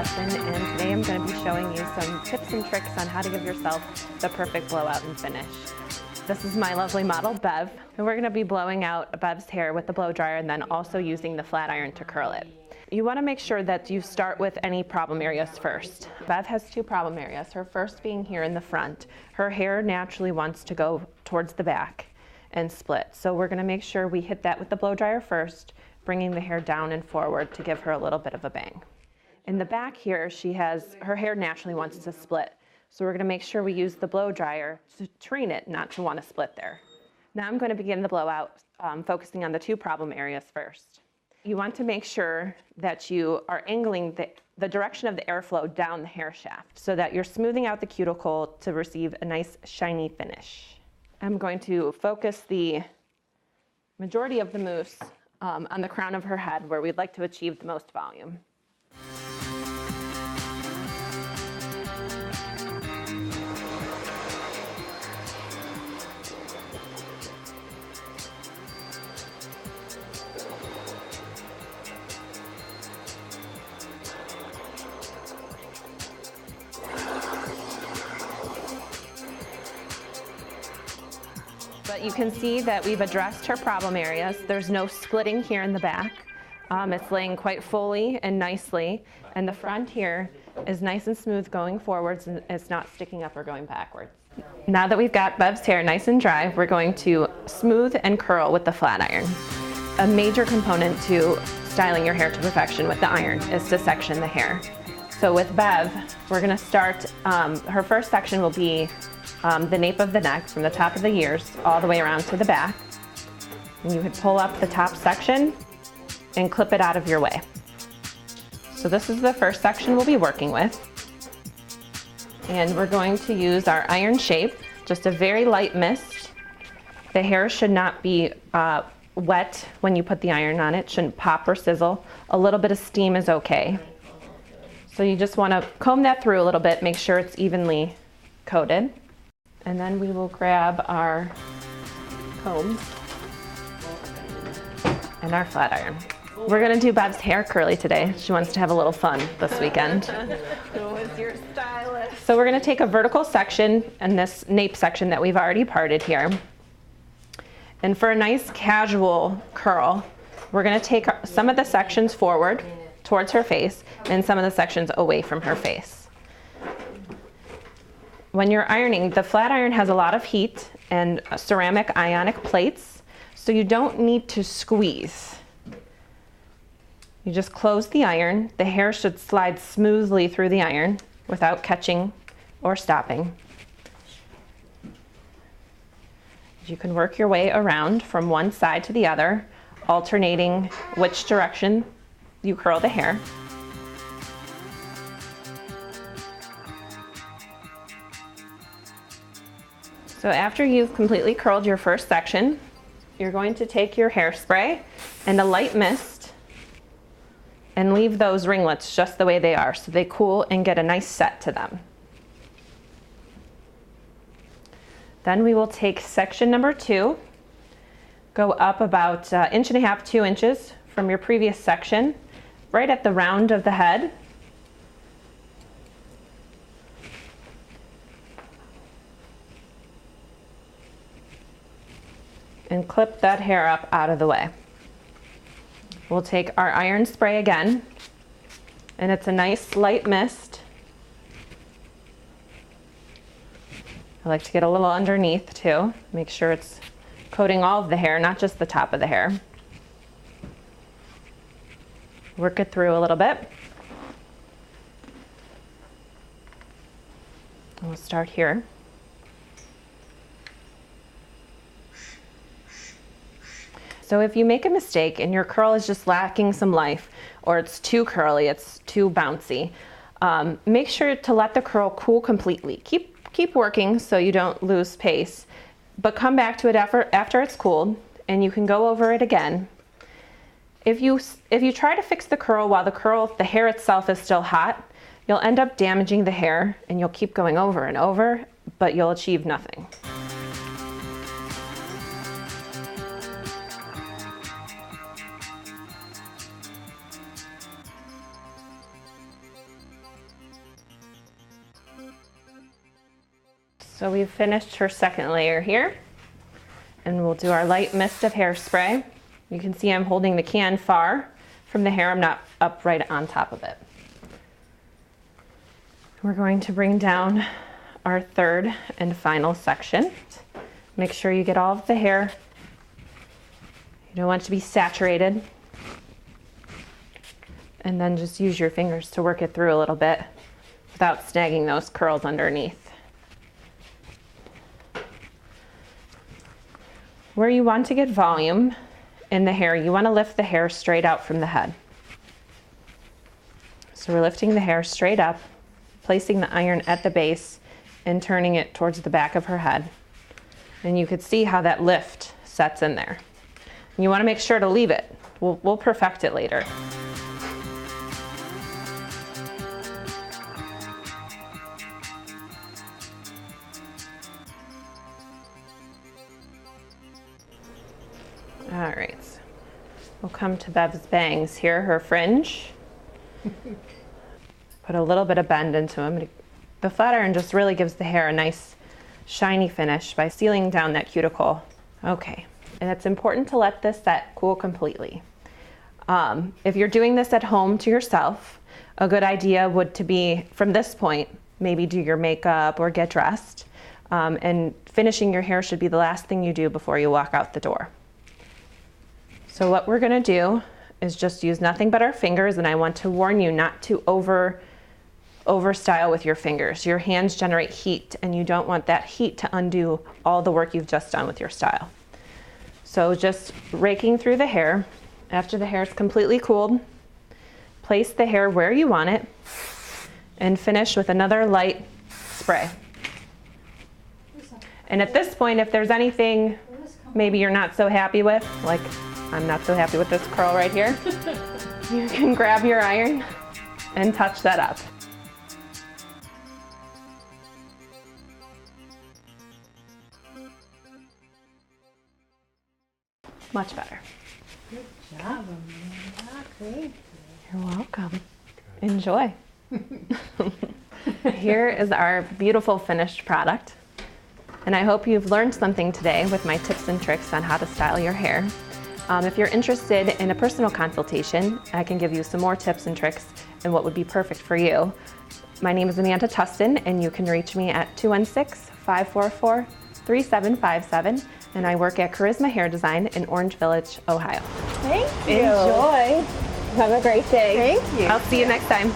Tustin, and today I'm going to be showing you some tips and tricks on how to give yourself the perfect blowout and finish. This is my lovely model, Bev, and we're going to be blowing out Bev's hair with the blow dryer and then also using the flat iron to curl it. You want to make sure that you start with any problem areas first. Bev has two problem areas, her first being here in the front. Her hair naturally wants to go towards the back and split, so we're going to make sure we hit that with the blow dryer first, bringing the hair down and forward to give her a little bit of a bang. In the back here, her hair naturally wants to split. So we're going to make sure we use the blow dryer to train it not to want to split there. Now I'm going to begin the blowout, focusing on the two problem areas first. You want to make sure that you are angling the direction of the airflow down the hair shaft so that you're smoothing out the cuticle to receive a nice shiny finish. I'm going to focus the majority of the mousse on the crown of her head where we'd like to achieve the most volume. But you can see that we've addressed her problem areas. There's no splitting here in the back. It's laying quite fully and nicely. And the front here is nice and smooth going forwards, and it's not sticking up or going backwards. Now that we've got Bev's hair nice and dry, we're going to smooth and curl with the flat iron. A major component to styling your hair to perfection with the iron is to section the hair. So with Bev, we're going to start, her first section will be the nape of the neck from the top of the ears all the way around to the back. And you could pull up the top section and clip it out of your way. So this is the first section we'll be working with. And we're going to use our iron shape, just a very light mist. The hair should not be wet when you put the iron on it, shouldn't pop or sizzle. A little bit of steam is okay. So you just want to comb that through a little bit, make sure it's evenly coated. And then we will grab our comb and our flat iron. We're gonna do Bev's hair curly today. She wants to have a little fun this weekend. Who is your stylist? So we're gonna take a vertical section and this nape section that we've already parted here. And for a nice casual curl, we're gonna take some of the sections forward towards her face and some of the sections away from her face. When you're ironing, the flat iron has a lot of heat and ceramic ionic plates, so you don't need to squeeze. You just close the iron. The hair should slide smoothly through the iron without catching or stopping. You can work your way around from one side to the other, alternating which direction you curl the hair. So after you've completely curled your first section, you're going to take your hairspray and a light mist and leave those ringlets just the way they are so they cool and get a nice set to them. Then we will take section number 2, go up about 1.5 inches, 2 inches from your previous section, right at the round of the head. And clip that hair up out of the way. We'll take our iron spray again, and it's a nice light mist. I like to get a little underneath too, make sure it's coating all of the hair, not just the top of the hair. Work it through a little bit. And we'll start here. So if you make a mistake and your curl is just lacking some life, or it's too curly, it's too bouncy, make sure to let the curl cool completely. Keep working so you don't lose pace, but come back to it after it's cooled, and you can go over it again. If you try to fix the curl while the hair itself is still hot, you'll end up damaging the hair, and you'll keep going over and over, but you'll achieve nothing. So we've finished her second layer here, and we'll do our light mist of hairspray. You can see I'm holding the can far from the hair. I'm not up right on top of it. We're going to bring down our third and final section. Make sure you get all of the hair. You don't want it to be saturated. And then just use your fingers to work it through a little bit without snagging those curls underneath. Where you want to get volume in the hair, you want to lift the hair straight out from the head. So we're lifting the hair straight up, placing the iron at the base and turning it towards the back of her head. And you could see how that lift sets in there. And you want to make sure to leave it. We'll perfect it later. All right, we'll come to Bev's bangs here, her fringe. Put a little bit of bend into them. The flat iron just really gives the hair a nice shiny finish by sealing down that cuticle. Okay, and it's important to let this set cool completely. If you're doing this at home to yourself, a good idea would to be, from this point, maybe do your makeup or get dressed, and finishing your hair should be the last thing you do before you walk out the door. So what we're gonna do is just use nothing but our fingers, and I want to warn you not to over style with your fingers. Your hands generate heat, and you don't want that heat to undo all the work you've just done with your style. So just raking through the hair. After the hair is completely cooled, place the hair where you want it, and finish with another light spray. And at this point, if there's anything maybe you're not so happy with, like I'm not so happy with this curl right here, you can grab your iron and touch that up. Much better. Good job, Amanda. Great. You're welcome. Enjoy. Here is our beautiful finished product. And I hope you've learned something today with my tips and tricks on how to style your hair. If you're interested in a personal consultation, I can give you some more tips and tricks and what would be perfect for you. My name is Amanda Tustin, and you can reach me at 216-544-3757, and I work at Charisma Hair Design in Orange Village, Ohio. Thank you. Enjoy. Have a great day. Thank you. I'll see you next time.